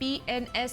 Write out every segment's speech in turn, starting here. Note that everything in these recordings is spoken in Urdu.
PNS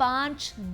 5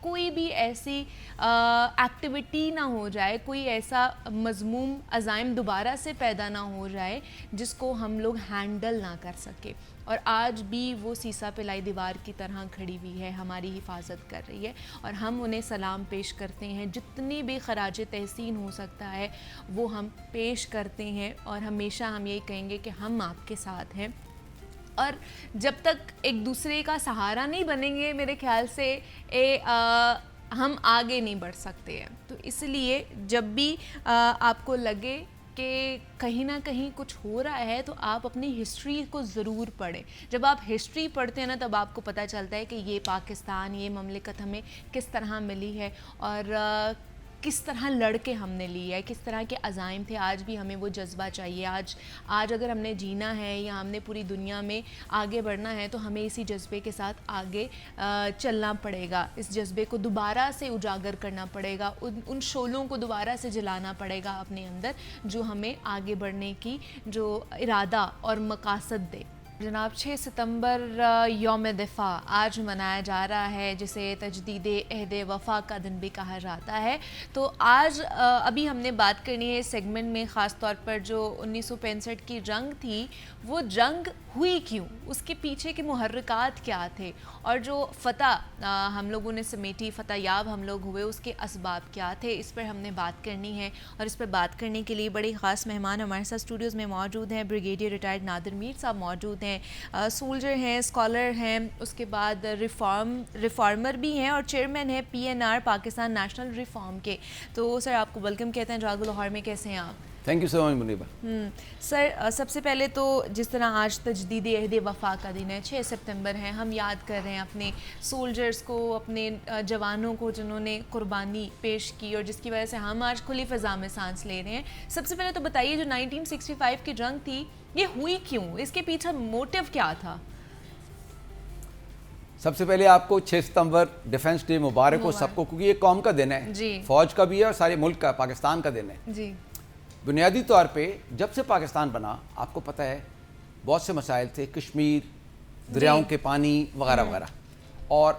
کوئی بھی ایسی ایکٹیویٹی نہ ہو جائے, کوئی ایسا مذموم عزائم دوبارہ سے پیدا نہ ہو جائے جس کو ہم لوگ ہینڈل نہ کر سکے. اور آج بھی وہ سیسا پلائی دیوار کی طرح کھڑی ہوئی ہے, ہماری حفاظت کر رہی ہے, اور ہم انہیں سلام پیش کرتے ہیں. جتنی بھی خراج تحسین ہو سکتا ہے وہ ہم پیش کرتے ہیں, اور ہمیشہ ہم یہی کہیں گے کہ ہم آپ کے ساتھ ہیں. اور جب تک ایک دوسرے کا سہارا نہیں بنیں گے میرے خیال سے ہم آگے نہیں بڑھ سکتے ہیں. تو اس لیے جب بھی آپ کو لگے کہ کہیں نہ کہیں کچھ ہو رہا ہے تو آپ اپنی ہسٹری کو ضرور پڑھیں. جب آپ ہسٹری پڑھتے ہیں نا تب آپ کو پتہ چلتا ہے کہ یہ پاکستان, یہ مملکت ہمیں کس طرح ملی ہے اور کس طرح لڑ کے ہم نے لی ہے, کس طرح کے عزائم تھے. آج بھی ہمیں وہ جذبہ چاہیے. آج اگر ہم نے جینا ہے یا ہم نے پوری دنیا میں آگے بڑھنا ہے تو ہمیں اسی جذبے کے ساتھ آگے چلنا پڑے گا. اس جذبے کو دوبارہ سے اجاگر کرنا پڑے گا, ان شعلوں کو دوبارہ سے جلانا پڑے گا اپنے اندر جو ہمیں آگے بڑھنے کی جو ارادہ اور مقاصد دے. جناب 6 ستمبر یوم دفاع آج منایا جا رہا ہے, جسے تجدید عہد وفا کا دن بھی کہا جاتا ہے. تو آج ابھی ہم نے بات کرنی ہے اس سیگمنٹ میں خاص طور پر جو 1965 کی جنگ تھی, وہ جنگ ہوئی کیوں, اس کے پیچھے کے محرکات کیا تھے, اور جو فتح ہم لوگوں نے سمیٹی, فتح یاب ہم لوگ ہوئے, اس کے اسباب کیا تھے. اس پر ہم نے بات کرنی ہے, اور اس پر بات کرنے کے لیے بڑے خاص مہمان ہمارے ساتھ اسٹوڈیوز میں موجود ہیں. بریگیڈیئر ریٹائرڈ نادر میر صاحب موجود ہیں, سولجر ہیں, اسکالر ہیں, اس کے بعد ریفارمر بھی ہیں, اور چیئرمین ہیں PNR پاکستان نیشنل ریفارم کے. تو سر آپ کو ویلکم کہتے ہیں جاگو لاہور میں. کیسے ہیں آپ؟ تھینک یو سو مچ منیبا. سر سب سے پہلے تو جس طرح آج تجدید عہد وفا کا دن ہے, 6 ستمبر ہے, ہم یاد کر رہے ہیں اپنے سولجرز کو, اپنے جوانوں کو جنہوں نے قربانی پیش کی اور جس کی وجہ سے ہم آج کھلی فضا میں سانس لے رہے ہیں. سب سے پہلے تو بتائیے جو 1965 کی جنگ تھی یہ ہوئی کیوں, اس کے پیچھے موٹیو کیا تھا؟ سب سے پہلے آپ کو 6 ستمبر ڈیفنس ڈے مبارک ہو سب کو, کیونکہ یہ قوم کا دن ہے, فوج کا بھی ہے اور سارے ملک کا, پاکستان کا دن ہے. جی. بنیادی طور پہ جب سے پاکستان بنا آپ کو پتہ ہے بہت سے مسائل تھے, کشمیر, دریاؤں کے پانی وغیرہ وغیرہ. اور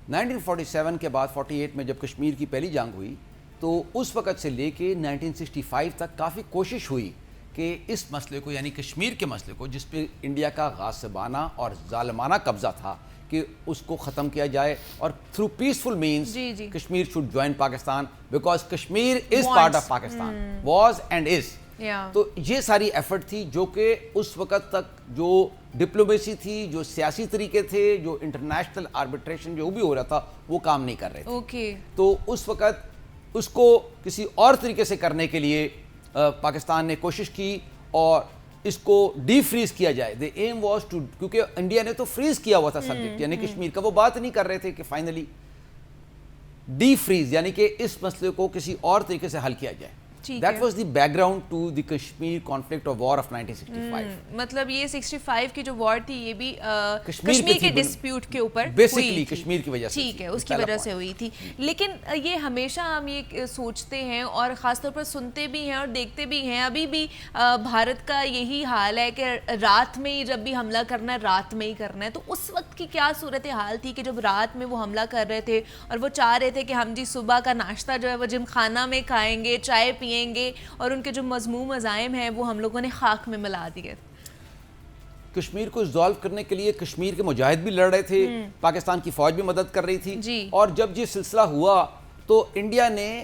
1947 کے بعد 48 میں جب کشمیر کی پہلی جنگ ہوئی تو اس وقت سے لے کے 1965 تک کافی کوشش ہوئی کہ اس مسئلے کو, یعنی کشمیر کے مسئلے کو, جس پہ انڈیا کا غاصبانہ اور ظالمانہ قبضہ تھا, کہ اس کو ختم کیا جائے, اور through peaceful means Kashmir should join Pakistan, because Kashmir is part of Pakistan, was and is. تو یہ ساری ایفرٹ تھی جو کہ اس وقت تک جو ڈپلومیسی تھی, جو سیاسی طریقے تھے, جو انٹرنیشنل آربیٹریشن جو بھی ہو رہا تھا وہ کام نہیں کر رہے تھے. تو اس وقت اس کو کسی اور طریقے سے کرنے کے لیے پاکستان نے کوشش کی اور اس کو ڈی فریز کیا جائے. دی ایم واز ٹو, کیونکہ انڈیا نے تو فریز کیا ہوا تھا سبجیکٹ یعنی کشمیر کا, وہ بات نہیں کر رہے تھے کہ فائنلی ڈی فریز یعنی کہ اس مسئلے کو کسی اور طریقے سے حل کیا جائے. That was the background to the Kashmir conflict or war of 1965. مطلب یہ 65 کی جو وار تھی یہ بھی کشمیر کے ڈسپیوٹ کے اوپر بیسیکلی کشمیر کی وجہ سے, ٹھیک ہے, اس کی وجہ سے ہوئی تھی. لیکن یہ ہمیشہ ہم یہ سوچتے ہیں اور خاص طور پر سنتے بھی ہیں اور دیکھتے بھی ہیں, ابھی بھی بھارت کا یہی حال ہے کہ رات میں ہی جب بھی حملہ کرنا ہے رات میں ہی کرنا ہے. تو اس وقت کی کیا صورت حال تھی کہ جب رات میں وہ حملہ کر رہے تھے اور وہ چاہ رہے تھے کہ ہم جی صبح کا ناشتہ جو ہے وہ جم خانہ میں کھائیں گے, چائے پیئیں گے, اور ان کے جو مضموم عزائم ہیں وہ ہم لوگوں نے خاک میں ملا دیے. کشمیر کو ریزالو کرنے کے لیے کشمیر کے مجاہد بھی لڑ رہے تھے, پاکستان کی فوج بھی مدد کر رہی تھی. اور جب یہ سلسلہ ہوا تو انڈیا نے,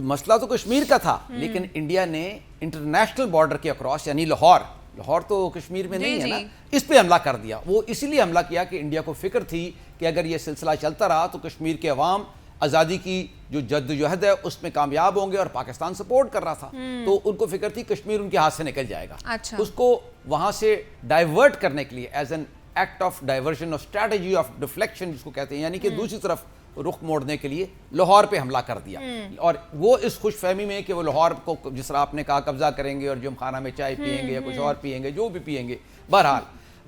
مسئلہ تو کشمیر کا تھا لیکن انڈیا نے انٹرنیشنل بارڈر کے اکراس, یعنی لاہور تو کشمیر میں نہیں ہے نا, اس پہ حملہ کر دیا. وہ اسی لیے حملہ کیا کہ انڈیا کو فکر تھی کہ اگر یہ سلسلہ چلتا رہا تو کشمیر کے عوام آزادی کی جو جدوجہد ہے اس میں کامیاب ہوں گے, اور پاکستان سپورٹ کر رہا تھا. تو ان کو فکر تھی کشمیر ان کے ہاتھ سے نکل جائے گا. اس کو وہاں سے ڈائیورٹ کرنے کے لیے as an act of diversion اور اسٹریٹجی آف ڈیفلیکشن جس کو کہتے ہیں, یعنی کہ دوسری طرف رخ موڑنے کے لیے لاہور پہ حملہ کر دیا. اور وہ اس خوش فہمی میں کہ وہ لاہور کو جس طرح آپ نے کہا قبضہ کریں گے اور جم خانہ میں چائے پیئیں گے یا کچھ اور پیئیں گے, جو بھی پیئیں گے, بہرحال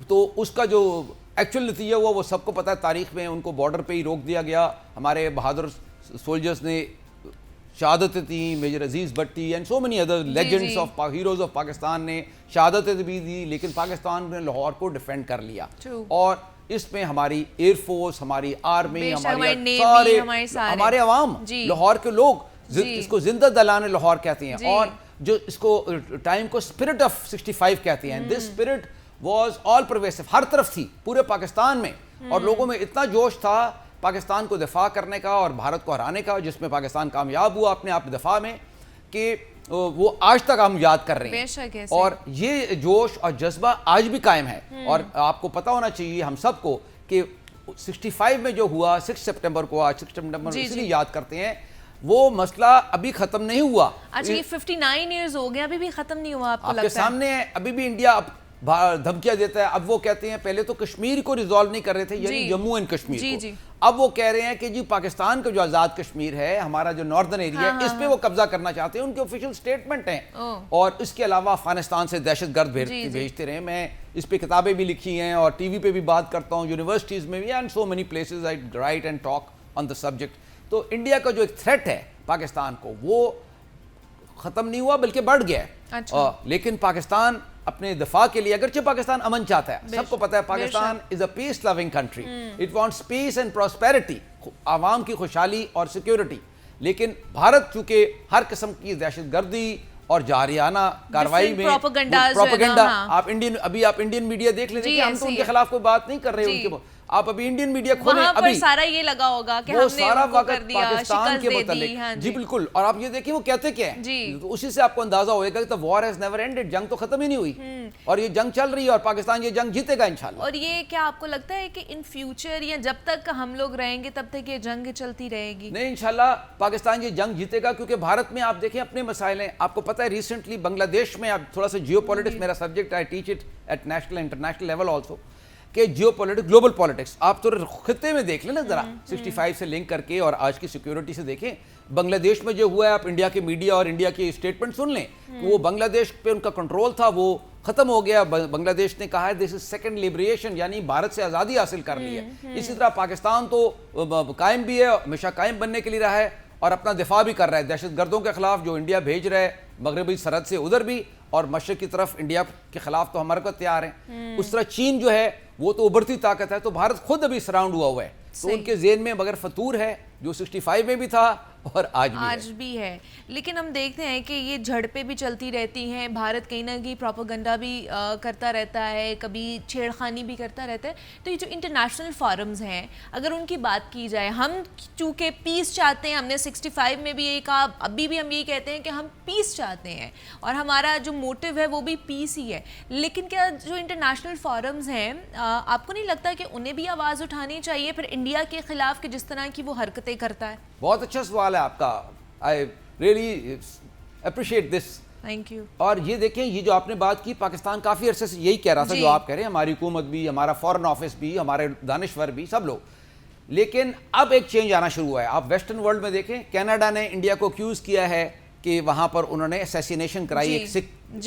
تو اس کا جو ایکچوئل نتیجہ ہوا وہ سب کو پتہ ہے. تاریخ میں ان کو بارڈر پہ ہی روک دیا گیا. ہمارے بہادر سولجرز نے شہادتیں دیں, major Aziz Bhatti and so many other legends of heroes of Pakistan نے شہادتیں بھی دی, لیکن پاکستان نے لاہور کو ڈیفینڈ کر لیا. اور اس میں ہماری ایئر فورس, ہماری آرمی, ہمارے عوام, لاہور کے لوگ, اس کو زندہ دلان لاہور کہتے ہیں, اور جو اس کو ٹائم کو اسپرٹ آف 65 کہتے ہیں. دس اسپرٹ واز آل پرویسو, ہر طرف تھی پورے پاکستان میں, اور لوگوں میں اتنا جوش تھا پاکستان کو دفاع کرنے کا اور بھارت کو ہرانے کا, جس میں پاکستان کامیاب ہوا اپنے آپ دفاع میں, کہ وہ آج تک ہم یاد کر رہے ہیں. اور یہ جوش اور جذبہ آج بھی قائم ہے. اور آپ کو پتہ ہونا چاہیے ہم سب کو کہ 65 میں جو ہوا 6 سپٹمبر کو, آج 6 سپٹمبر اس لیے یاد کرتے ہیں, وہ مسئلہ ابھی ختم نہیں ہوا. اچھا, یہ 59 ایئرز ہو گیا, ابھی بھی ختم نہیں ہوا؟ آپ کے سامنے ہے, ابھی بھی انڈیا دھمکیاں دیتا ہے. اب وہ کہتے ہیں, پہلے تو کشمیر کو ریزالو نہیں کر رہے تھے, یعنی جموں اینڈ کشمیر کو, اب وہ کہہ رہے ہیں کہ جی پاکستان کا جو آزاد کشمیر ہے, ہمارا جو ناردرن ایریا ہے, اس پہ وہ قبضہ کرنا چاہتے ہیں. ان کے آفیشیل سٹیٹمنٹ ہیں. اور اس کے علاوہ افغانستان سے دہشت گرد بھیجتے رہے. میں اس پہ کتابیں بھی لکھی ہیں اور ٹی وی پہ بھی بات کرتا ہوں, یونیورسٹیز میں بھی, and so many places I right and talk on the subject. تو انڈیا کا جو ایک تھریٹ ہے پاکستان کو, وہ ختم نہیں ہوا بلکہ بڑھ گیا ہے. لیکن پاکستان اپنے دفاع کے لیے, اگرچہ پاکستان امن چاہتا ہے, سب کو پتہ ہے Pakistan is a peace loving country, it wants peace and prosperity, عوام کی خوشحالی اور سیکیورٹی. لیکن بھارت چونکہ ہر قسم کی دہشت گردی اور جارحانہ کاروائی میں پروپیگنڈا, آپ انڈین میڈیا دیکھ لیجیے, ہم تو ان کے خلاف کوئی بات نہیں کر رہے. ان کے آپ ابھی انڈین میڈیا کھولیں, ابھی سارا یہ لگا ہوگا کہ وہ سارا وقت پاکستان کے متعلق. جی بالکل. اور آپ یہ دیکھیں وہ کہتے کیا ہیں, اسی سے آپ کو اندازہ ہوئے گا کہ وار ہیز نیور اینڈڈ, جنگ تو ختم ہی نہیں ہوئی, اور یہ جنگ چل رہی ہے, اور پاکستان یہ جنگ جیتے گا انشاءاللہ. اور یہ کیا آپ کو لگتا ہے کہ ان فیوچر یا جب تک ہم لوگ رہیں گے تب تک یہ جنگ چلتی رہے گی؟ نہیں, انشاءاللہ پاکستان یہ جنگ جیتے گا, کیونکہ بھارت میں آپ دیکھیں اپنے مسائل ہیں. آپ کو پتہ ہے ریسنٹلی بنگلہ دیش میں, اب تھوڑا سا جیو پولیٹکس میرا subject, I teach it at national international level also, کہ جیو پولیٹکس, گلوبل پولیٹکس آپ تو خطے میں دیکھ لیں نا ذرا, 65 سے لنک کر کے اور آج کی سیکیورٹی سے دیکھیں. بنگلہ دیش میں جو ہوا ہے, آپ انڈیا کے میڈیا اور انڈیا کی اسٹیٹمنٹ سن لیں, وہ بنگلہ دیش پہ ان کا کنٹرول تھا, وہ ختم ہو گیا. بنگلہ دیش نے کہا ہے دس از سیکنڈ لبریشن, یعنی بھارت سے آزادی حاصل کر لی ہے. اسی طرح پاکستان تو قائم بھی ہے, ہمیشہ قائم بننے کے لیے رہا ہے, اور اپنا دفاع بھی کر رہا ہے دہشت گردوں کے خلاف جو انڈیا بھیج رہا ہے مغربی سرحد سے ادھر بھی, اور مشرق کی طرف انڈیا کے خلاف تو ہمارے کو تیار ہیں. اس طرح چین جو ہے وہ تو ابھرتی طاقت ہے, تو بھارت خود ابھی سراؤنڈ ہوا ہے. تو ان کے ذہن میں مگر فطور ہے جو 65 میں بھی تھا اور آج بھی ہے. لیکن ہم دیکھتے ہیں کہ یہ جھڑپیں بھی چلتی رہتی ہیں, بھارت کہیں نہ کہیں پروپیگنڈا بھی کرتا رہتا ہے, کبھی چھیڑخانی بھی کرتا رہتا ہے. تو یہ جو انٹرنیشنل فورمز ہیں, اگر ان کی بات کی جائے, ہم چونکہ پیس چاہتے ہیں, ہم نے 65 میں بھی یہی کہا, ابھی بھی ہم یہی کہتے ہیں کہ ہم پیس چاہتے ہیں, اور ہمارا جو موٹیو ہے وہ بھی پیس ہی ہے. لیکن کیا جو انٹرنیشنل فورمز ہیں, آپ کو نہیں لگتا کہ انہیں بھی آواز اٹھانی چاہیے پھر انڈیا کے خلاف, کہ جس طرح کی وہ حرکتیں کرتا ہے؟ بہت اچھا سوال ہے آپ کا, I really appreciate this. Thank you. اور یہ دیکھیں, یہ جو آپ نے بات کی, پاکستان کافی عرصے سے یہی کہہ رہا تھا جو آپ کہہ رہے ہیں, ہماری حکومت بھی, ہمارا فورن آفس بھی, ہمارے دانشور بھی, سب لوگ. لیکن اب ایک چینج آنا شروع ہوا ہے. آپ ویسٹرن ورلڈ میں دیکھیں, کینیڈا نے انڈیا کو ایکیوز کیا ہے کہ وہاں پر انہوں نے اسیسینیشن کرائی ایک سکھ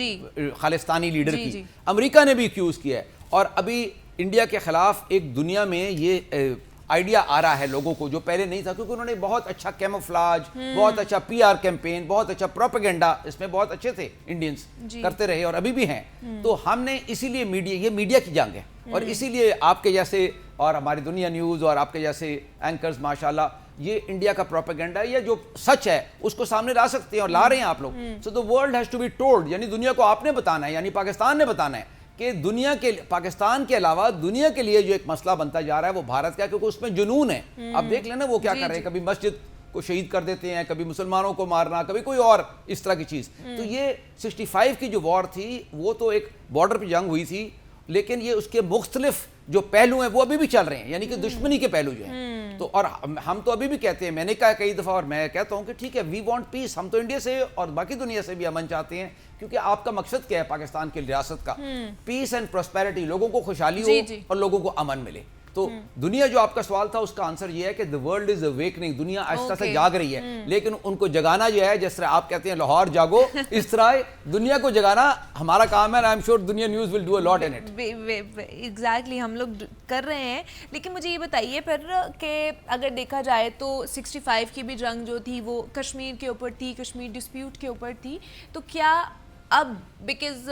خالستانی لیڈر کی. امریکہ نے بھی ایکیوز کیا ہے, اور ابھی انڈیا کے خلاف ایک دنیا میں یہ آئیڈیا آ رہا ہے لوگوں کو جو پہلے نہیں تھا, کیونکہ انہوں نے بہت اچھا کیموفلاج, بہت اچھا پی آر کیمپین, بہت اچھا پروپیگنڈا, اس میں بہت اچھے تھے انڈینز, کرتے رہے اور ابھی بھی ہیں. تو ہم نے اسی لیے یہ میڈیا کی جنگ ہے, اور اسی لیے آپ کے جیسے اور ہماری دنیا نیوز اور آپ کے جیسے اینکرز ماشاءاللہ یہ انڈیا کا پروپیگنڈا یا جو سچ ہے اس کو سامنے لا سکتے ہیں اور لا رہے ہیں آپ لوگ. So the world has to be told, یعنی دنیا کو آپ نے بتانا ہے, یعنی پاکستان نے بتانا ہے کہ دنیا کے, پاکستان کے علاوہ دنیا کے لیے جو ایک مسئلہ بنتا جا رہا ہے وہ بھارت کا, کیونکہ اس میں جنون ہے. اب دیکھ لینا وہ کیا کر رہے ہیں, کبھی مسجد کو شہید کر دیتے ہیں, کبھی مسلمانوں کو مارنا, کبھی کوئی اور اس طرح کی چیز. تو یہ 65 کی جو وار تھی وہ تو ایک بارڈر پہ جنگ ہوئی تھی, لیکن یہ اس کے مختلف جو پہلو ہیں وہ ابھی بھی چل رہے ہیں, یعنی کہ دشمنی کے پہلو جو ہیں. تو اور ہم تو ابھی بھی کہتے ہیں, میں نے کہا کئی دفعہ اور میں کہتا ہوں کہ ٹھیک ہے, وی وانٹ پیس, ہم تو انڈیا سے اور باقی دنیا سے بھی امن چاہتے ہیں, کیونکہ آپ کا مقصد کیا ہے پاکستان کی ریاست کا, پیس اینڈ پراسپیرٹی, لوگوں کو خوشحالی ہو اور لوگوں کو امن ملے. تو دنیا جو آپ کا سوال تھا اس کا آنسر یہ ہے کہ the world is awakening, دنیا آہستہ سے جاگ رہی ہے, لیکن ان کو جگانا جو ہے, جس طرح آپ کہتے ہیں لاہور جاگو, اس طرح دنیا کو جگانا ہمارا کام ہے, and I'm sure دنیا news will do a lot in it. Exactly ہم لوگ کر رہے ہیں. لیکن مجھے یہ بتائیے پھر کہ اگر دیکھا جائے تو 65 کی بھی جنگ جو تھی وہ کشمیر کے اوپر تھی, کشمیر ڈسپیوٹ کے اوپر تھی, تو کیا اب بیکاز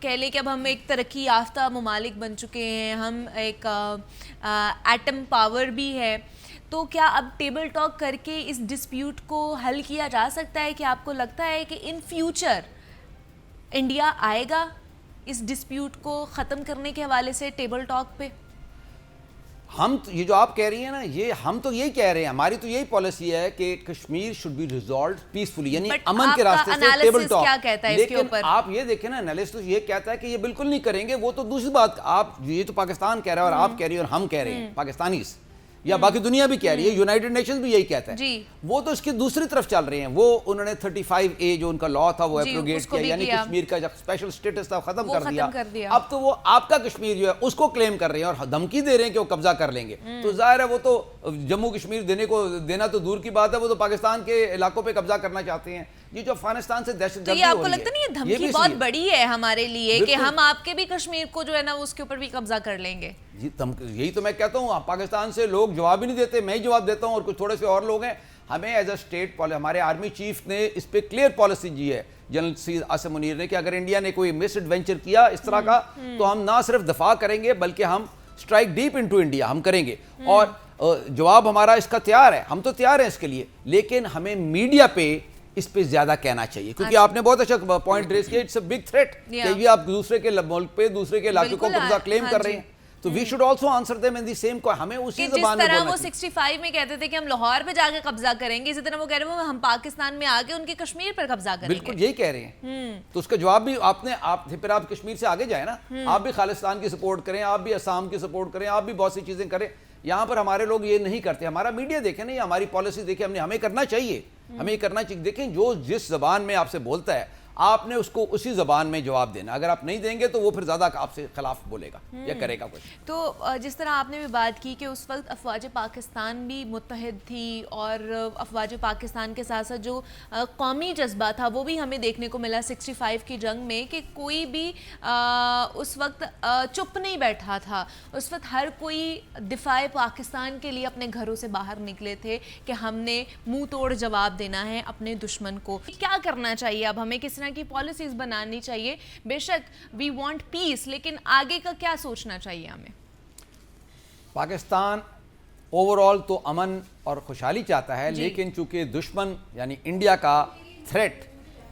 کہہ لیں کہ اب ہم ایک ترقی یافتہ ممالک بن چکے ہیں, ہم ایک ایٹم پاور بھی ہے, تو کیا اب ٹیبل ٹاک کر کے اس ڈسپیوٹ کو حل کیا جا سکتا ہے؟ کہ آپ کو لگتا ہے کہ ان فیوچر انڈیا آئے گا اس ڈسپیوٹ کو ختم کرنے کے حوالے سے ٹیبل ٹاک پہ؟ ہم یہ جو آپ کہہ رہی ہیں نا, یہ ہم تو یہی کہہ رہے ہیں, ہماری تو یہی پالیسی ہے کہ Kashmir should be resolved peacefully, یعنی امن کے راستے سے ٹیبل ٹاک. کیا کہتا ہے اس کے اوپر؟ لیکن آپ یہ دیکھیں نا, انالیسٹ یہ کہتا ہے کہ یہ بالکل نہیں کریں گے, وہ تو دوسری بات. آپ یہ تو پاکستان کہہ رہا ہے اور آپ کہہ رہی ہیں اور ہم کہہ رہے ہیں پاکستانیز, یا باقی دنیا بھی کہہ رہی ہے, یونائٹڈ نیشنز بھی یہی کہتا ہے. وہ تو اس کی دوسری طرف چل رہے ہیں. وہ انہوں نے 35A جو ان کا لا تھا وہ ایپروگیٹ کیا, یعنی کشمیر کا جب اسپیشل سٹیٹس تھا ختم کر دیا. اب تو وہ آپ کا کشمیر جو ہے اس کو کلیم کر رہے ہیں اور دھمکی دے رہے ہیں کہ وہ قبضہ کر لیں گے. تو ظاہر ہے وہ تو جموں کشمیر دینا تو دور کی بات ہے, وہ تو پاکستان کے علاقوں پہ قبضہ کرنا چاہتے ہیں. یہ جو افغانستان سے دہشت گردی ہو رہی ہے, آپ کو لگتا نہیں یہ دھمکی بہت بڑی ہے ہمارے لیے کہ ہم آپ کے بھی کشمیر کو جو ہے نا اس کے اوپر بھی قبضہ کر لیں گے؟ یہی تو میں کہتا ہوں, پاکستان سے لوگ جواب ہی نہیں دیتے, میں ہی جواب دیتا ہوں اور کچھ تھوڑے سے اور لوگ ہیں. ہمیں ایز اے اسٹیٹ پالیسی, ہمارے آرمی چیف نے اس پہ کلیئر پالیسی دی ہے, جنرل سید عاصم منیر نے, کہ اگر انڈیا نے کوئی مس ایڈونچر کیا اس طرح کا تو ہم نہ صرف دفاع کریں گے بلکہ ہم اسٹرائک ڈیپ انٹو انڈیا ہم کریں گے. اور جواب ہمارا اس کا تیار ہے, ہم تو تیار ہیں اس کے لیے, لیکن ہمیں میڈیا پہ اس پہ زیادہ کہنا چاہیے, کیونکہ آپ نے بہت اچھا پوائنٹ ریز کیا, اٹس اے بگ تھریٹ کہ یہ آپ دوسرے کے ملک پہ دوسرے کے علاقے کو قبضہ کلیم کر رہے ہیں. تو we should also answer them in the same کو, ہمیں اسی زبان میں بولنا چاہیے. جس طرح وہ 65 میں کہتے تھے کہ ہم لاہور پہ جا کے قبضہ کریں گے, اسی طرح وہ کہہ رہے ہیں ہم پاکستان میں آ کے ان کے کشمیر پر قبضہ کریں گے. بالکل یہی کہہ رہے ہیں. تو اس کا جواب بھی پھر آپ کشمیر سے آگے جائیں نا, آپ بھی خالصتان کی سپورٹ کریں, آپ بھی اسام کی سپورٹ کریں, آپ بھی بہت سی چیزیں کریں. یہاں پر ہمارے لوگ یہ نہیں کرتے. ہمارا میڈیا دیکھیں نا, یہ ہماری پالیسی دیکھیں, ہمیں کرنا چاہیے, ہمیں یہ کرنا چاہیے. دیکھیں جو جس زبان میں آپ سے بولتا ہے آپ نے اس کو اسی زبان میں جواب دینا. اگر آپ نہیں دیں گے تو وہ پھر زیادہ آپ سے خلاف بولے گا یا کرے گا کچھ. تو جس طرح آپ نے بھی بات کی کہ اس وقت افواج پاکستان بھی متحد تھی, اور افواج پاکستان کے ساتھ ساتھ جو قومی جذبہ تھا وہ بھی ہمیں دیکھنے کو ملا 65 کی جنگ میں, کہ کوئی بھی اس وقت چپ نہیں بیٹھا تھا. اس وقت ہر کوئی دفاع پاکستان کے لیے اپنے گھروں سے باہر نکلے تھے کہ ہم نے منہ توڑ جواب دینا ہے اپنے دشمن کو. کیا کرنا چاہیے اب ہمیں, کس طرح کی پالیسیز بنانی چاہیے؟ بے شک وی وانٹ پیس, لیکن آگے کا کیا سوچنا چاہیے ہمیں؟ پاکستان اوور آل تو امن اور خوشحالی چاہتا ہے, لیکن چونکہ دشمن یعنی انڈیا کا تھریٹ,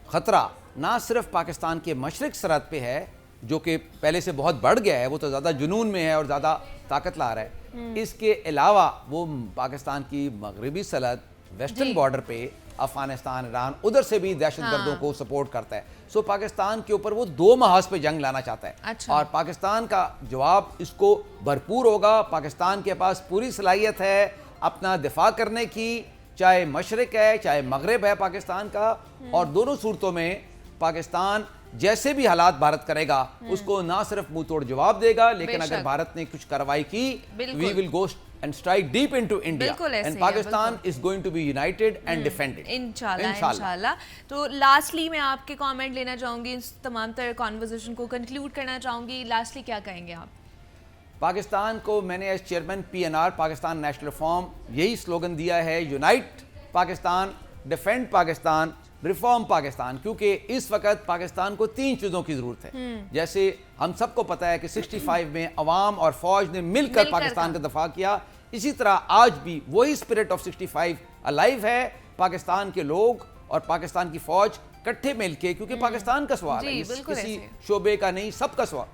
خطرہ نہ صرف پاکستان کے مشرق سرحد پہ ہے جو کہ پہلے سے بہت بڑھ گیا ہے, وہ تو زیادہ جنون میں ہے اور زیادہ طاقت لا رہا ہے, اس کے علاوہ وہ پاکستان کی مغربی سرحد ویسٹرن بارڈر پہ افغانستان, ایران, ادھر سے بھی دہشت گردوں کو سپورٹ کرتا ہے. سو پاکستان کے اوپر وہ دو محاذ پہ جنگ لانا چاہتا ہے, اور پاکستان کا جواب اس کو بھرپور ہوگا. پاکستان کے پاس پوری صلاحیت ہے اپنا دفاع کرنے کی, چاہے مشرق ہے چاہے مغرب ہے پاکستان کا, اور دونوں صورتوں میں پاکستان جیسے بھی حالات بھارت کرے گا اس کو نہ صرف منہ توڑ جواب دے گا, لیکن اگر بھارت نے کچھ کارروائی کی we will go and strike deep into India and Pakistan is going to be united and defended. انشاءاللہ. تو لاسٹلی میں آپ کے کامنٹ لینا چاہوں گی, اس تمام تر کانورزیشن کو کنکلیوڈ کرنا چاہوں گی. لاسٹلی کیا کہیں گے آپ؟ پاکستان کو میں نے as chairman PNR Pakistan national reform یہی سلوگن دیا ہے, unite Pakistan, defend Pakistan, reform Pakistan. کیونکہ اس وقت پاکستان کو 3 چیزوں کی ضرورت ہے. جیسے ہم سب کو پتہ ہے کہ 65 میں عوام اور فوج نے مل کر پاکستان کا دفاع کیا, اسی طرح آج بھی وہی اسپرٹ آف 65 الائیو ہے. پاکستان کے لوگ اور پاکستان کی فوج کٹھے مل کے, کیونکہ پاکستان کا سوال ہے, کسی شعبے کا نہیں, سب کا سوال,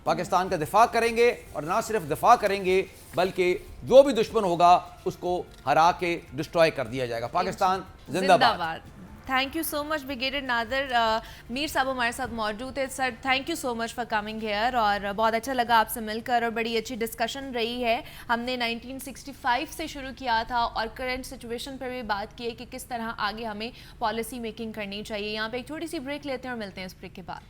پاکستان کا دفاع کریں گے, اور نہ صرف دفاع کریں گے بلکہ جو بھی دشمن ہوگا اس کو ہرا کے ڈسٹروائے کر دیا جائے گا. پاکستان زندہ باد. Thank you so much brigadier Nadir. Mir صاحب ہمارے ساتھ موجود ہے. Sir thank you so much for coming here, اور بہت اچھا لگا آپ سے مل کر, اور بڑی اچھی ڈسکشن رہی ہے. ہم نے 1965 سے شروع کیا تھا اور کرنٹ سچویشن پر بھی بات کی ہے کہ کس طرح آگے ہمیں پالیسی میکنگ کرنی چاہیے. یہاں پہ ایک چھوٹی سی بریک لیتے ہیں اور ملتے ہیں اس بریک کے بعد.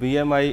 BMI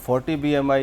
40 BMI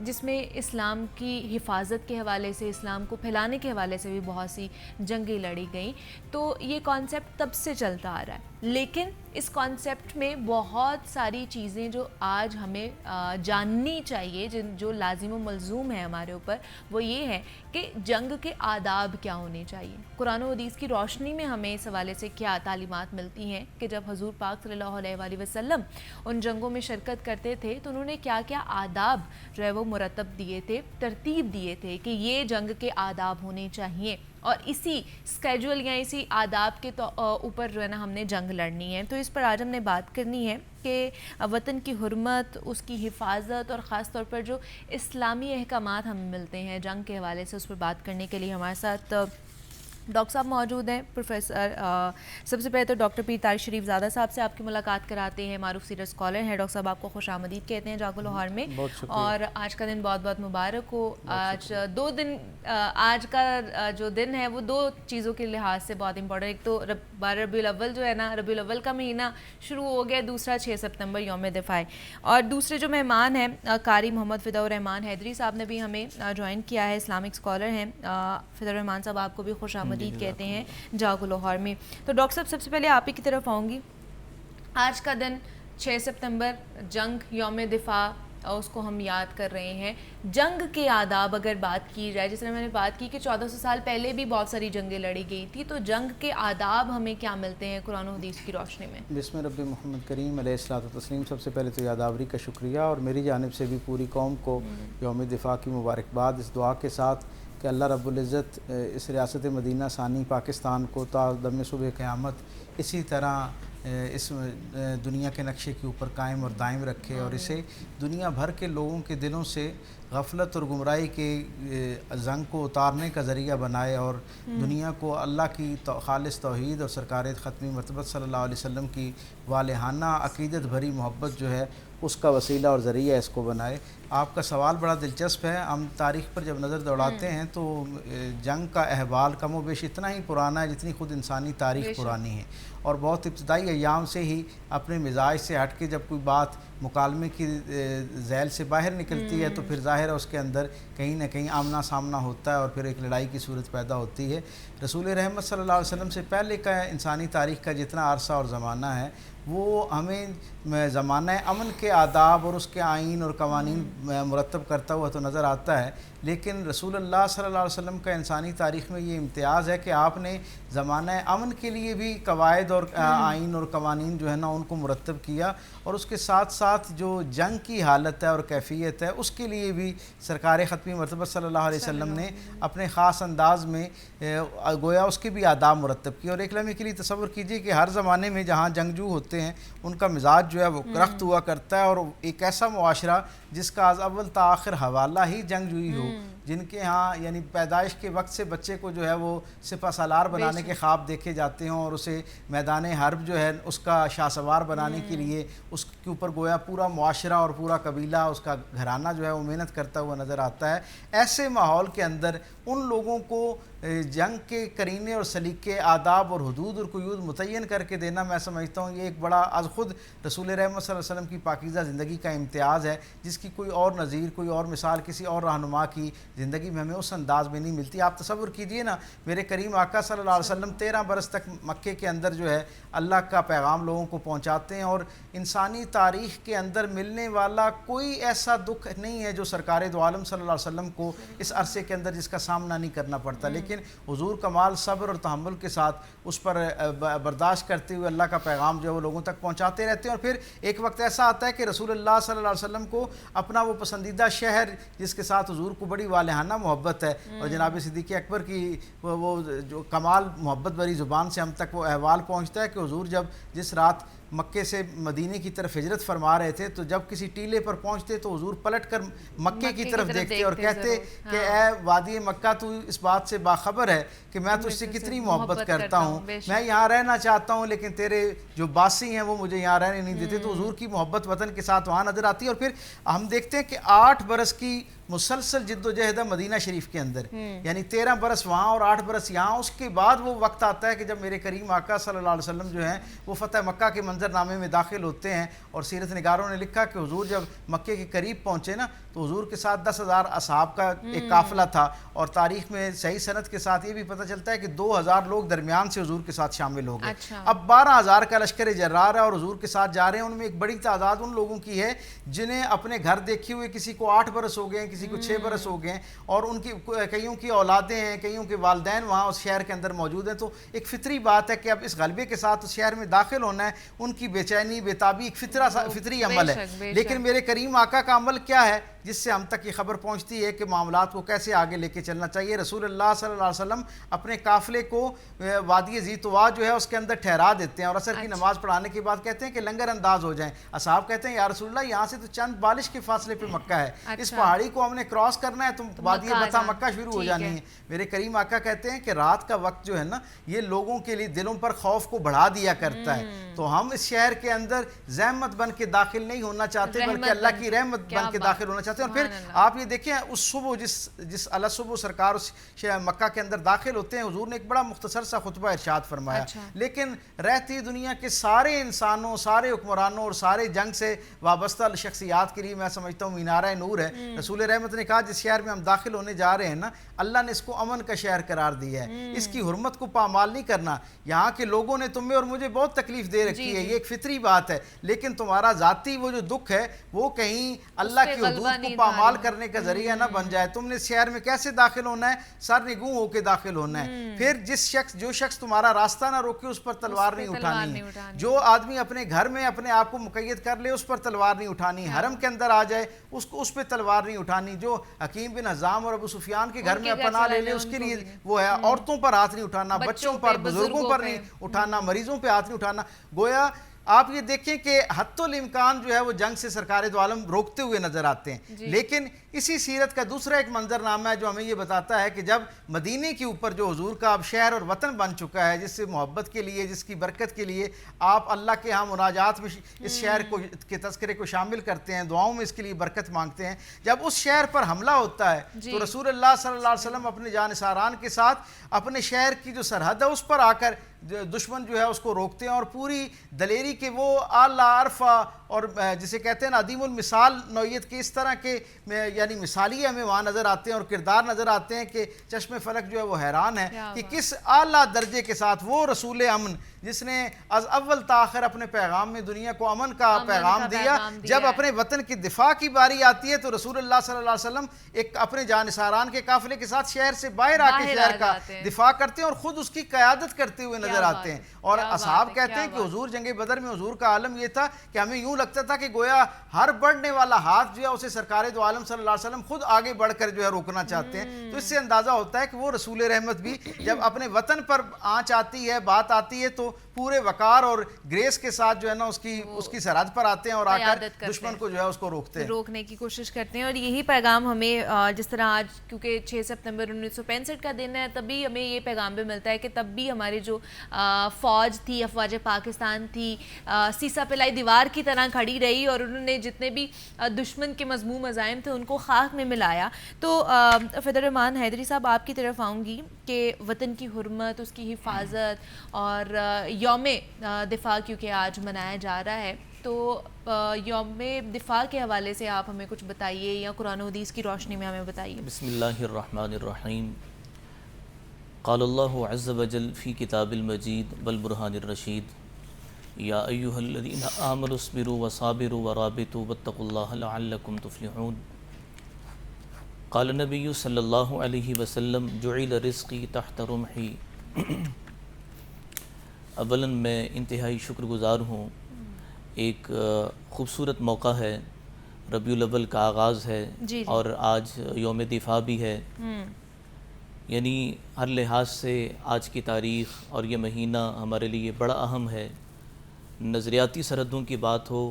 جس میں اسلام کی حفاظت کے حوالے سے، اسلام کو پھیلانے کے حوالے سے بھی بہت سی جنگیں لڑی گئیں. تو یہ کانسیپٹ تب سے چلتا آ رہا ہے، لیکن اس کانسیپٹ میں بہت ساری چیزیں جو آج ہمیں جاننی چاہیے، جو لازم و ملزوم ہے ہمارے اوپر، وہ یہ ہے کہ جنگ کے آداب کیا ہونے چاہیے. قرآن و حدیث کی روشنی میں ہمیں اس حوالے سے کیا تعلیمات ملتی ہیں کہ جب حضور پاک صلی اللہ علیہ وآلہ وسلم ان جنگوں میں شرکت کرتے تھے تو انہوں نے کیا کیا آداب جو ہے وہ مرتب دیے تھے، ترتیب دیے تھے کہ یہ جنگ کے آداب ہونے چاہیے، اور اسی اسکیجول یا اسی آداب کے اوپر جو ہے نا ہم نے جنگ لڑنی ہے. تو اس پر آج ہم نے بات کرنی ہے کہ وطن کی حرمت، اس کی حفاظت، اور خاص طور پر جو اسلامی احکامات ہمیں ملتے ہیں جنگ کے حوالے سے، اس پر بات کرنے کے لیے ہمارے ساتھ ڈاکٹر صاحب موجود ہیں. پروفیسر سب سے پہلے تو ڈاکٹر پیر طارق شریف زادہ صاحب سے آپ کی ملاقات کراتے ہیں، معروف سیرت اسکالر ہیں. ڈاکٹر صاحب آپ کو خوش آمدید کہتے ہیں جاگو لاہور میں، اور آج کا دن بہت بہت مبارک ہو. آج کا جو دن ہے وہ دو چیزوں کے لحاظ سے بہت امپورٹنٹ. ایک تو ربیع الاول جو ہے نا، ربیع الاول کا مہینہ شروع ہو گیا، دوسرا 6 سپتمبر یوم دفاع. اور دوسرے جو مہمان ہیں قاری محمد فدا الرحمان حیدری صاحب نے بھی ہمیں جوائن کیا ہے، اسلامک اسکالر ہیں. فدا الرحمان صاحب آپ کو بھی خوش آمدید کہتے ہیں جاگو لاہور میں. تو ڈاکٹر صاحب سب سے پہلے آپ ہی کی طرف آؤں گی. آج کا دن 6 سپتمبر جنگ یوم دفاع، اس کو ہم یاد کر رہے ہیں. جنگ کے آداب اگر بات کی جائے، جس طرح میں نے بات کی کہ 1400 سال پہلے بھی بہت ساری جنگیں لڑی گئی تھی، تو جنگ کے آداب ہمیں کیا ملتے ہیں قرآن و حدیث کی روشنی میں؟ بسم رب محمد کریم علیہ الصلوۃ والتسلیم. سب سے پہلے تو یادآوری کا شکریہ، اور میری جانب سے بھی پوری قوم کو یوم دفاع کی مبارکباد، اس دعا کے ساتھ کہ اللہ رب العزت اس ریاست مدینہ ثانی پاکستان کو تا دم صبح قیامت اسی طرح اس دنیا کے نقشے کے اوپر قائم اور دائم رکھے، اور اسے دنیا بھر کے لوگوں کے دلوں سے غفلت اور گمراہی کے زنگ کو اتارنے کا ذریعہ بنائے، اور دنیا کو اللہ کی خالص توحید اور سرکار ختمی مرتبہ صلی اللہ علیہ وسلم کی والہانہ عقیدت بھری محبت جو ہے اس کا وسیلہ اور ذریعہ اس کو بنائے. آپ کا سوال بڑا دلچسپ ہے. ہم تاریخ پر جب نظر دوڑاتے ہیں تو جنگ کا احوال کم و بیش اتنا ہی پرانا ہے جتنی خود انسانی تاریخ پرانی ہے، اور بہت ابتدائی ایام سے ہی اپنے مزاج سے ہٹ کے جب کوئی بات مکالمے کی ذیل سے باہر نکلتی ہے تو پھر ظاہر ہے اس کے اندر کہیں نہ کہیں آمنا سامنا ہوتا ہے، اور پھر ایک لڑائی کی صورت پیدا ہوتی ہے. رسول رحمت صلی اللہ علیہ وسلم سے پہلے کا انسانی تاریخ کا جتنا عرصہ اور زمانہ ہے وہ ہمیں زمانہ امن کے آداب اور اس کے آئین اور قوانین مرتب کرتا ہوا تو نظر آتا ہے، لیکن رسول اللہ صلی اللہ علیہ وسلم کا انسانی تاریخ میں یہ امتیاز ہے کہ آپ نے زمانہ امن کے لیے بھی قواعد اور آئین اور قوانین جو ہے نا ان کو مرتب کیا، اور اس کے ساتھ ساتھ جو جنگ کی حالت ہے اور کیفیت ہے اس کے لیے بھی سرکار ختمی مرتبہ صلی اللہ علیہ وسلم نے اپنے خاص انداز میں گویا اس کے بھی آداب مرتب کیے. اور ایک لمحے کے لیے تصور کیجئے کہ ہر زمانے میں جہاں جنگجو ہوتے ہیں ان کا مزاج جو ہے وہ رخت ہوا کرتا ہے، اور ایک ایسا معاشرہ جس کا از اول تا آخر حوالہ ہی جنگجوئی ہو، جن کے ہاں یعنی پیدائش کے وقت سے بچے کو جو ہے وہ سپہ سالار بنانے کے خواب دیکھے جاتے ہوں، اور اسے میدان حرب جو ہے اس کا شاہ سوار بنانے کے لیے اس کے اوپر گویا پورا معاشرہ اور پورا قبیلہ اس کا گھرانہ جو ہے وہ محنت کرتا ہوا نظر آتا ہے. ایسے ماحول کے اندر ان لوگوں کو جنگ کے قرینے اور سلیقے، آداب اور حدود اور قیود متعین کر کے دینا، میں سمجھتا ہوں یہ ایک بڑا از خود رسول رحمت صلی اللہ علیہ وسلم کی پاکیزہ زندگی کا امتیاز ہے، جس کی کوئی اور نظیر، کوئی اور مثال کسی اور رہنما کی زندگی میں ہمیں اس انداز میں نہیں ملتی. آپ تصور کیجئے نا، میرے کریم آقا صلی اللہ علیہ وسلم 13 برس تک مکے کے اندر جو ہے اللہ کا پیغام لوگوں کو پہنچاتے ہیں، اور انسانی تاریخ کے اندر ملنے والا کوئی ایسا دکھ نہیں ہے جو سرکار دو عالم صلی اللہ علیہ وسلم کو اس عرصے کے اندر جس کا سامنا نہیں کرنا پڑتا، لیکن حضور کمال صبر اور تحمل کے ساتھ اس پر برداشت کرتے ہوئے اللہ کا پیغام جو ہے وہ لوگوں تک پہنچاتے رہتے ہیں. اور پھر ایک وقت ایسا آتا ہے کہ رسول اللہ صلی اللہ علیہ وسلم کو اپنا وہ پسندیدہ شہر جس کے ساتھ حضور کو بڑی والہانہ محبت ہے، اور جناب صدیق اکبر کی وہ جو کمال محبت بری زبان سے ہم تک وہ احوال پہنچتا ہے کہ حضور جس رات مکے سے مدینے کی طرف ہجرت فرما رہے تھے تو جب کسی ٹیلے پر پہنچتے تو حضور پلٹ کر مکے کی طرف دیکھتے اور کہتے کہ اے وادی مکہ تو اس بات سے باخبر ہے کہ میں تجھ سے کتنی محبت کرتا ہوں، میں یہاں رہنا چاہتا ہوں لیکن تیرے جو باسی ہیں وہ مجھے یہاں رہنے نہیں دیتے. تو حضور کی محبت وطن کے ساتھ وہاں نظر آتی ہے. اور پھر ہم دیکھتے ہیں کہ 8 برس کی مسلسل جد و جہد ہے مدینہ شریف کے اندر، یعنی 13 برس وہاں اور 8 برس یہاں. اس کے بعد وہ وقت آتا ہے کہ جب میرے کریم آقا صلی اللہ علیہ وسلم جو ہیں وہ فتح مکہ کے منظرنامے میں داخل ہوتے ہیں، اور سیرت نگاروں نے لکھا کہ حضور جب مکے کے قریب پہنچے نا تو حضور کے ساتھ 10,000 اصحاب کا ایک قافلہ تھا، اور تاریخ میں صحیح سند کے ساتھ یہ بھی پتہ چلتا ہے کہ 2,000 لوگ درمیان سے حضور کے ساتھ شامل ہو گئے۔ اب 12,000 کا لشکر جرار ہے اور حضور کے ساتھ جا رہے ہیں، ان میں ایک بڑی تعداد ان لوگوں کی ہے جنہیں اپنے گھر دیکھے ہوئے کسی کو 8 برس ہو گئے ہیں، کسی کو 6 برس ہو گئے ہیں، اور ان کی کئیوں کی اولادیں ہیں، کئیوں کے والدین وہاں اس شہر کے اندر موجود ہیں۔ تو ایک فطری بات ہے کہ اب اس غلبے کے ساتھ اس شہر میں داخل ہونا ہے، ان کی بے چینی بے تابی ایک فطری عمل ہے۔ لیکن میرے کریم آقا کا عمل کیا ہے جس سے ہم تک یہ خبر پہنچتی ہے کہ معاملات کو کیسے آگے لے کے چلنا چاہیے؟ رسول اللہ صلی اللہ علیہ وسلم اپنے قافلے کو وادی ذی طویٰ جو ہے اس کے اندر ٹھہرا دیتے ہیں، اور عصر کی نماز پڑھانے کے بعد کہتے ہیں کہ لنگر انداز ہو جائیں۔ اصحاب کہتے ہیں یا رسول اللہ یہاں سے تو چند بالش کے فاصلے پہ مکہ ہے، اس پہاڑی کو ہم نے کراس کرنا ہے تو وادی بطا مکہ شروع ہو جانی ہے۔ میرے کریم آقا کہتے ہیں کہ رات کا وقت جو ہے نا یہ لوگوں کے لیے دلوں پر خوف کو بڑھا دیا کرتا ہے، تو ہم اس شہر کے اندر زحمت بن کے داخل نہیں ہونا چاہتے بلکہ اللہ کی رحمت بن کے داخل ہونا چاہتے ہیں۔ اور پھر آپ یہ دیکھیں اس صبح جس علی صبح سرکار اس مکہ کے اندر داخل ہوتے ہیں، حضور نے ایک بڑا مختصر سا خطبہ ارشاد فرمایا، لیکن رہتی دنیا کے سارے انسانوں، سارے حکمرانوں اور سارے جنگ سے وابستہ شخصیات کے لیے میں سمجھتا ہوں مینارہ نور ہے۔ رسول رحمت نے کہا جس شہر میں ہم داخل ہونے جا رہے ہیں نا اللہ نے اس کو امن کا شہر قرار دیا ہے، اس کی حرمت کو پامال نہیں کرنا۔ یہاں کے لوگوں نے تمہیں اور مجھے بہت تکلیف دے رکھی ہے، یہ ایک فطری بات ہے، لیکن تمہارا ذاتی وہ جو دکھ ہے وہ کہیں اللہ کی حدود کو پامال کرنے کا ذریعہ نہ بن جائے۔ تم نے شہر میں کیسے داخل ہونا ہے؟ سر نگوں ہو کے داخل ہونا ہے۔ پھر جو شخص تمہارا راستہ نہ روکے اس پر تلوار نہیں اٹھانی ہے، جو آدمی اپنے گھر میں اپنے آپ کو مقید کر لے اس پر تلوار نہیں اٹھانی، حرم کے اندر آ جائے اس پہ تلوار نہیں اٹھانی، جو حکیم بن حزام اور ابو سفیان کے گھر میں پناہ لے لے اس کے لیے وہ ہے، عورتوں پر ہاتھ نہیں اٹھانا، بچوں پر، بزرگوں پر نہیں اٹھانا، مریضوں پہ ہاتھ نہیں اٹھانا۔ گویا آپ یہ دیکھیں کہ حتی الامکان جو ہے وہ جنگ سے سرکار دو عالم روکتے ہوئے نظر آتے ہیں، لیکن اسی سیرت کا دوسرا ایک منظرنامہ ہے جو ہمیں یہ بتاتا ہے کہ جب مدینے کے اوپر جو حضور کا اب شہر اور وطن بن چکا ہے، جس سے محبت کے لیے، جس کی برکت کے لیے آپ اللہ کے ہاں مناجات میں اس شہر کے تذکرے کو شامل کرتے ہیں، دعاؤں میں اس کے لیے برکت مانگتے ہیں، جب اس شہر پر حملہ ہوتا ہے تو رسول اللہ صلی اللہ علیہ وسلم اپنے جانثاران کے ساتھ اپنے شہر کی جو سرحد ہے اس پر آ کر دشمن جو ہے اس کو روکتے ہیں، اور پوری دلیری کے وہ اعلیٰ عرفہ اور جسے کہتے ہیں عدیم المثال نوعیت کے اس طرح کے یعنی مثالی ہمیں وہاں نظر آتے ہیں اور کردار نظر آتے ہیں کہ چشم فلک جو ہے وہ حیران ہے کہ کس اعلیٰ درجے کے ساتھ وہ رسول امن جس نے از اول تا آخر اپنے پیغام میں دنیا کو امن کا پیغام دیا، جب اپنے وطن کی دفاع کی باری آتی ہے تو رسول اللہ صلی اللہ علیہ وسلم ایک اپنے جانثاران کے قافلے کے ساتھ شہر سے باہر آ کے شہر کا دفاع کرتے ہیں اور خود اس کی قیادت کرتے ہوئے نظر آتے ہیں۔ اور اصحاب کہتے ہیں کہ حضور جنگ بدر میں حضور کا عالم یہ تھا کہ ہمیں یوں لگتا تھا کہ گویا ہر بڑھنے والا ہاتھ جو ہے اسے سرکار دو عالم صلی اللہ علیہ وسلم خود آگے بڑھ کر جو ہے روکنا چاہتے ہیں۔ تو اس سے اندازہ ہوتا ہے کہ وہ رسول رحمت بھی جب اپنے وطن پر آنچ آتی ہے، بات آتی ہے تو پورے وقار اور گریس کے ساتھ جو ہے نا اس کی سرحد پر آتے ہیں اور آ کر دشمن کو جو ہے اس کو روکنے کی کوشش کرتے ہیں۔ اور یہی پیغام ہمیں جس طرح آج کیونکہ 6 ستمبر 1965 کا دن ہے تبھی ہمیں یہ پیغام بھی ملتا ہے کہ تب بھی ہماری جو فوج تھی، افواج پاکستان تھی، سیسا پلائی دیوار کی طرح کھڑی رہی اور انہوں نے جتنے بھی دشمن کے مذموم عزائم تھے ان کو خاک میں ملایا۔ تو فیض الرحمان حیدری صاحب آپ کی طرف آؤں گی کہ وطن کی حرمت، اس کی حفاظت اور یوم دفاع کیونکہ آج منایا جا رہا ہے، تو یوم دفاع کے حوالے سے آپ ہمیں کچھ بتائیے یا قرآن و حدیث کی روشنی میں ہمیں بتائیے۔ بسم اللہ الرحمن الرحیم۔ قال اللہ عز وجل فی کتاب المجید والبرہان الرشید یا ایہا الذین آمنوا اصبروا وصابروا ورابطوا واتقوا اللہ لعلکم تفلحون۔ قال نبی صلی اللہ علیہ وسلم جعل رزقی تحت رمحی۔ اولاً میں انتہائی شکر گزار ہوں، ایک خوبصورت موقع ہے، ربیع الاول کا آغاز ہے اور آج یوم دفاع بھی ہے، یعنی ہر لحاظ سے آج کی تاریخ اور یہ مہینہ ہمارے لیے بڑا اہم ہے۔ نظریاتی سرحدوں کی بات ہو،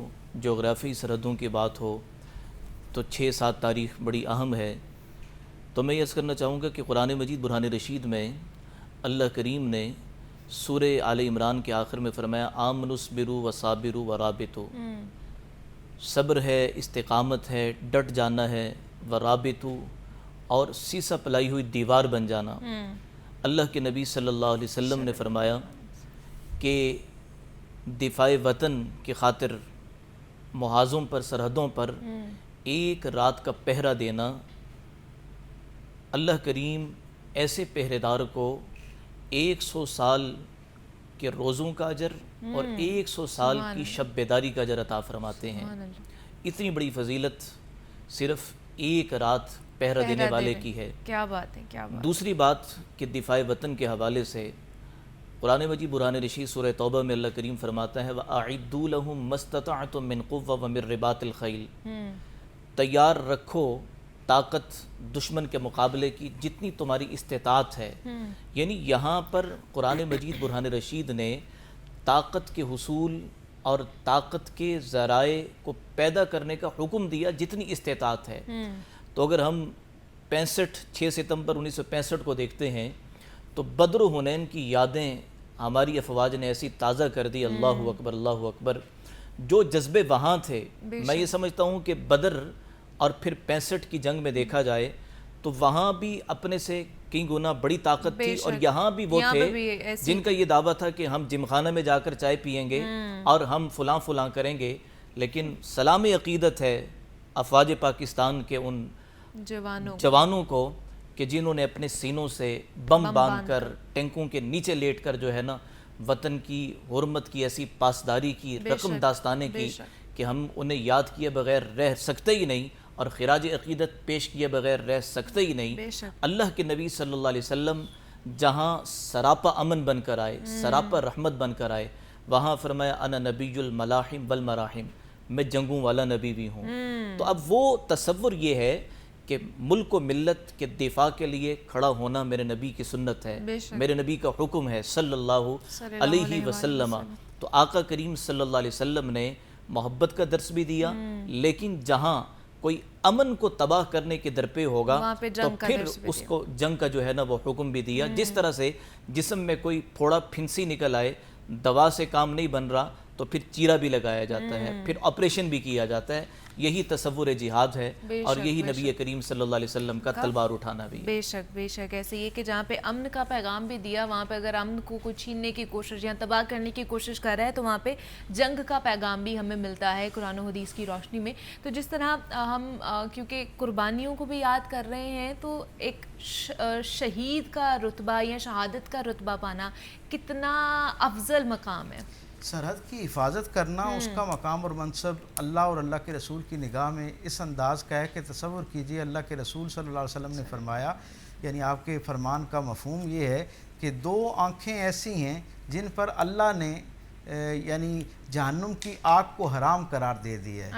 جغرافی سرحدوں کی بات ہو تو 6-7 تاریخ بڑی اہم ہے۔ تو میں یہ عرض کرنا چاہوں گا کہ قرآن مجید برہان رشید میں اللہ کریم نے سورہ آل عمران کے آخر میں فرمایا آمنوا اصبروا وصابروا ورابطوا، صبر ہے، استقامت ہے، ڈٹ جانا ہے، ورابطوا اور سیسا پلائی ہوئی دیوار بن جانا۔ اللہ کے نبی صلی اللہ علیہ وسلم نے فرمایا کہ دفاع وطن کی خاطر محاذوں پر، سرحدوں پر ایک رات کا پہرا دینا، اللہ کریم ایسے پہرے دار کو 100 سال کے روزوں کا اجر اور 100 سال کی شب بیداری کا اجر عطا فرماتے ہیں۔ اتنی بڑی فضیلت صرف ایک رات پہرا دینے والے کی ہے۔ کیا بات ہے، کیا بات۔ دوسری بات کہ دفاع وطن کے حوالے سے قرآن مجید برہان رشید سورہ توبہ میں اللہ کریم فرماتا ہے وَأَعِدُّوا لَهُم مَّا اسْتَطَعْتُم مِّن قُوَّةٍ وَمِن رِّبَاطِ الْخَيْلِ، تیار رکھو طاقت دشمن کے مقابلے کی جتنی تمہاری استطاعت ہے۔ یعنی یہاں پر قرآن مجید برہان رشید نے طاقت کے حصول اور طاقت کے ذرائع کو پیدا کرنے کا حکم دیا جتنی استطاعت ہے۔ تو اگر ہم 6 ستمبر 1965 کو دیکھتے ہیں تو بدر و حنین کی یادیں ہماری افواج نے ایسی تازہ کر دی، اللہ اکبر اللہ اکبر، جو جذبے وہاں تھے۔ میں یہ سمجھتا ہوں کہ بدر اور پھر 65 کی جنگ میں دیکھا جائے تو وہاں بھی اپنے سے کئی گنا بڑی طاقت تھی، اور یہاں بھی وہ تھے جن کا یہ دعویٰ تھا کہ ہم جم خانہ میں جا کر چائے پئیں گے اور ہم فلاں فلاں کریں گے، لیکن سلام عقیدت ہے افواج پاکستان کے ان جوانوں کو کہ جنہوں نے اپنے سینوں سے بم باندھ کر ٹینکوں کے نیچے لیٹ کر جو ہے نا وطن کی حرمت کی ایسی پاسداری کی رقم داستانے کی کہ ہم انہیں یاد کیے بغیر رہ سکتے ہی نہیں، اور خراج عقیدت پیش کیے بغیر رہ سکتے ہی نہیں۔ اللہ کے نبی صلی اللہ علیہ وسلم جہاں سراپا امن بن کر آئے، سراپا رحمت بن کر آئے، وہاں فرمایا انا نبی الملاحم والمراحم، میں جنگوں والا نبی بھی ہوں۔ تو اب وہ تصور یہ ہے کہ ملک و ملت کے دفاع کے لیے کھڑا ہونا میرے نبی کی سنت ہے، میرے نبی کا حکم ہے صلی اللہ علیہ وسلم۔ تو آقا کریم صلی اللہ علیہ وسلم نے محبت کا درس بھی دیا، لیکن جہاں کوئی امن کو تباہ کرنے کے درپے ہوگا تو پھر اس کو جنگ کا جو ہے نا وہ حکم بھی دیا۔ جس طرح سے جسم میں کوئی پھوڑا پھنسی نکل آئے، دوا سے کام نہیں بن رہا تو پھر چیرا بھی لگایا جاتا ہے، پھر آپریشن بھی کیا جاتا ہے۔ یہی تصور جہاد ہے، اور یہی نبی کریم صلی اللہ علیہ وسلم کا تلوار اٹھانا بھی ہے۔ بے شک بے شک، ایسے یہ کہ جہاں پہ امن کا پیغام بھی دیا، وہاں پہ اگر امن کو کوئی چھیننے کی کوشش یا تباہ کرنے کی کوشش کر رہا ہے تو وہاں پہ جنگ کا پیغام بھی ہمیں ملتا ہے قرآن و حدیث کی روشنی میں۔ تو جس طرح ہم کیونکہ قربانیوں کو بھی یاد کر رہے ہیں، تو ایک شہید کا رتبہ یا شہادت کا رتبہ پانا کتنا افضل مقام ہے۔ سرحد کی حفاظت کرنا، اس کا مقام اور منصب اللہ اور اللہ کے رسول کی نگاہ میں اس انداز کا ہے کہ تصور کیجئے اللہ کے رسول صلی اللہ علیہ وسلم نے فرمایا، یعنی آپ کے فرمان کا مفہوم یہ ہے کہ 2 آنکھیں ایسی ہیں جن پر اللہ نے یعنی جہنم کی آگ کو حرام قرار دے دی ہے۔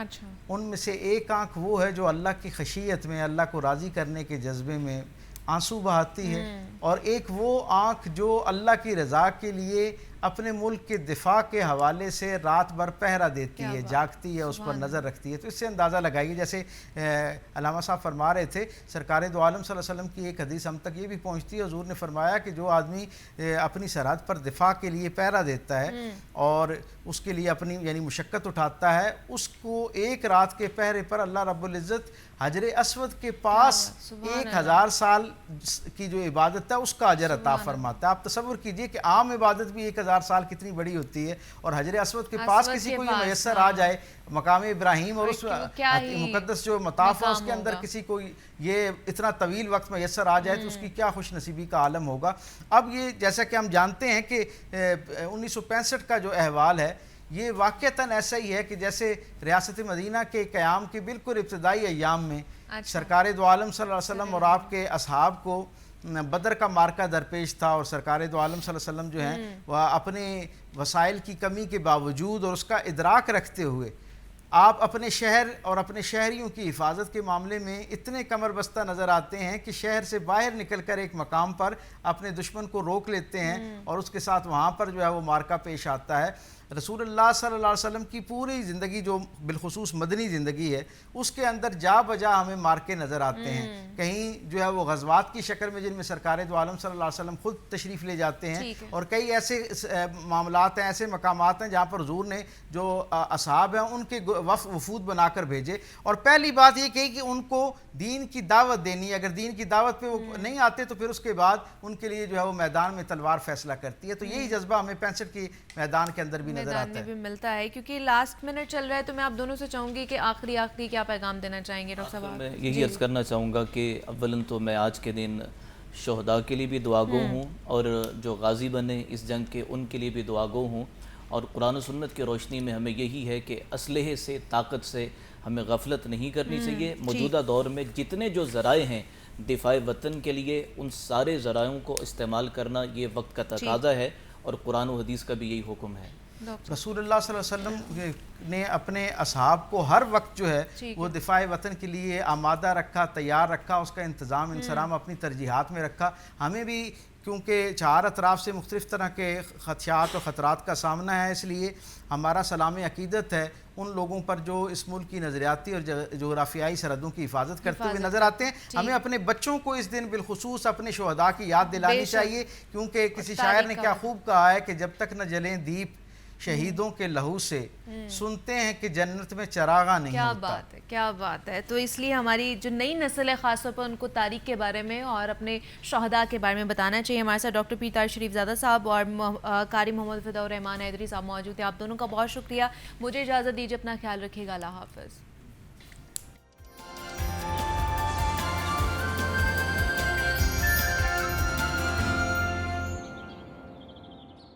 ان میں سے ایک آنکھ وہ ہے جو اللہ کی خشیت میں، اللہ کو راضی کرنے کے جذبے میں آنسو بہاتی ہے، اور ایک وہ آنکھ جو اللہ کی رضا کے لیے اپنے ملک کے دفاع کے حوالے سے رات بھر پہرا دیتی ہے، جاگتی ہے، اس پر نظر رکھتی ہے۔ تو اس سے اندازہ لگائیے، جیسے علامہ صاحب فرما رہے تھے، سرکار دو عالم صلی اللہ علیہ وسلم کی ایک حدیث ہم تک یہ بھی پہنچتی ہے، حضور نے فرمایا کہ جو آدمی اپنی سرحد پر دفاع کے لیے پہرا دیتا ہے اور اس کے لیے اپنی یعنی مشقت اٹھاتا ہے، اس کو ایک رات کے پہرے پر اللہ رب العزت حجر اسود کے پاس 1000 سال کی جو عبادت ہے اس کا اجر عطا فرماتا ہے۔ آپ تصور کیجئے کہ عام عبادت بھی 1000 سال کتنی بڑی ہوتی ہے، اور حجر اسود کے پاس کسی کو یہ میسر آ جائے، مقام ابراہیم اور اس مقدس جو مطاف ہے اس کے اندر کسی کو یہ اتنا طویل وقت میسر آ جائے تو اس کی کیا خوش نصیبی کا عالم ہوگا۔ اب یہ جیسا کہ ہم جانتے ہیں کہ 1965 کا جو احوال ہے یہ واقعتاً ایسا ہی ہے کہ جیسے ریاست مدینہ کے قیام کے بالکل ابتدائی ایام میں سرکار دو عالم صلی اللہ علیہ وسلم اور آپ کے اصحاب کو بدر کا مارکہ درپیش تھا، اور سرکار دو عالم صلی اللہ علیہ وسلم جو ہیں وہ اپنے وسائل کی کمی کے باوجود اور اس کا ادراک رکھتے ہوئے آپ اپنے شہر اور اپنے شہریوں کی حفاظت کے معاملے میں اتنے کمر بستہ نظر آتے ہیں کہ شہر سے باہر نکل کر ایک مقام پر اپنے دشمن کو روک لیتے ہیں اور اس کے ساتھ وہاں پر جو ہے وہ مارکہ پیش آتا ہے۔ رسول اللہ صلی اللہ علیہ وسلم کی پوری زندگی جو بالخصوص مدنی زندگی ہے اس کے اندر جا بجا ہمیں مارکے نظر آتے ہیں، کہیں جو ہے وہ غزوات کی شکل میں جن میں سرکار دو عالم صلی اللہ علیہ وسلم خود تشریف لے جاتے ہیں، اور کئی ایسے معاملات ہیں، ایسے مقامات ہیں جہاں پر حضور نے جو اصحاب ہیں ان کے وفود بنا کر بھیجے، اور پہلی بات یہ کہی کہ ان کو دین کی دعوت دینی ہے، اگر دین کی دعوت پہ وہ نہیں آتے تو پھر اس کے بعد ان کے لیے جو ہے وہ میدان میں تلوار فیصلہ کرتی ہے. تو یہی جذبہ ہمیں 65 کی میدان کے اندر بھی نظر میدان آتا میں ہے. بھی ملتا ہے. کیونکہ لاسٹ منٹ چل رہا ہے تو میں آپ دونوں سے چاہوں گی کہ آخری کیا پیغام دینا چاہیں گے ڈاکٹر صاحب؟ میں یہی عرض کرنا چاہوں گا کہ اولاً تو میں آج کے دن شہداء کے لیے بھی دعا گو ہوں، اور جو غازی بنے اس جنگ کے ان کے لیے بھی دعا گو ہوں. اور قرآن و سنت کی روشنی میں ہمیں یہی ہے کہ اسلحے سے، طاقت سے ہمیں غفلت نہیں کرنی چاہیے. موجودہ دور میں جتنے جو ذرائع ہیں دفاع وطن کے لیے، ان سارے ذرائعوں کو استعمال کرنا یہ وقت کا تقاضا ہے، اور قرآن و حدیث کا بھی یہی حکم ہے. رسول اللہ صلی اللہ علیہ وسلم نے اپنے اصحاب کو ہر وقت جو ہے وہ دفاع وطن کے لیے آمادہ رکھا، تیار رکھا، اس کا انتظام انصرام اپنی ترجیحات میں رکھا. ہمیں بھی کیونکہ چار اطراف سے مختلف طرح کے خدشات و خطرات کا سامنا ہے، اس لیے ہمارا سلام عقیدت ہے ان لوگوں پر جو اس ملک کی نظریاتی اور جغرافیائی سرحدوں کی حفاظت کرتے ہوئے نظر آتے ہیں. ہمیں اپنے بچوں کو اس دن بالخصوص اپنے شہداء کی یاد دلانی چاہیے، کیونکہ کسی شاعر نے کیا خوب کہا ہے کہ جب تک نہ جلیں دیپ شہیدوں کے لہو سے، سنتے ہیں کہ جنت میں چراغاں نہیں ہوتا. کیا بات ہے، کیا بات ہے. تو اس لیے ہماری جو نئی نسل ہے خاص طور پر ان کو تاریخ کے بارے میں اور اپنے شہداء کے بارے میں بتانا چاہیے. ہمارے ساتھ ڈاکٹر پیطار شریف زادہ صاحب اور قاری محمد فداء الرحمان حیدری صاحب موجود ہیں. آپ دونوں کا بہت شکریہ. مجھے اجازت دیجیے، اپنا خیال رکھیے گا. اللہ حافظ.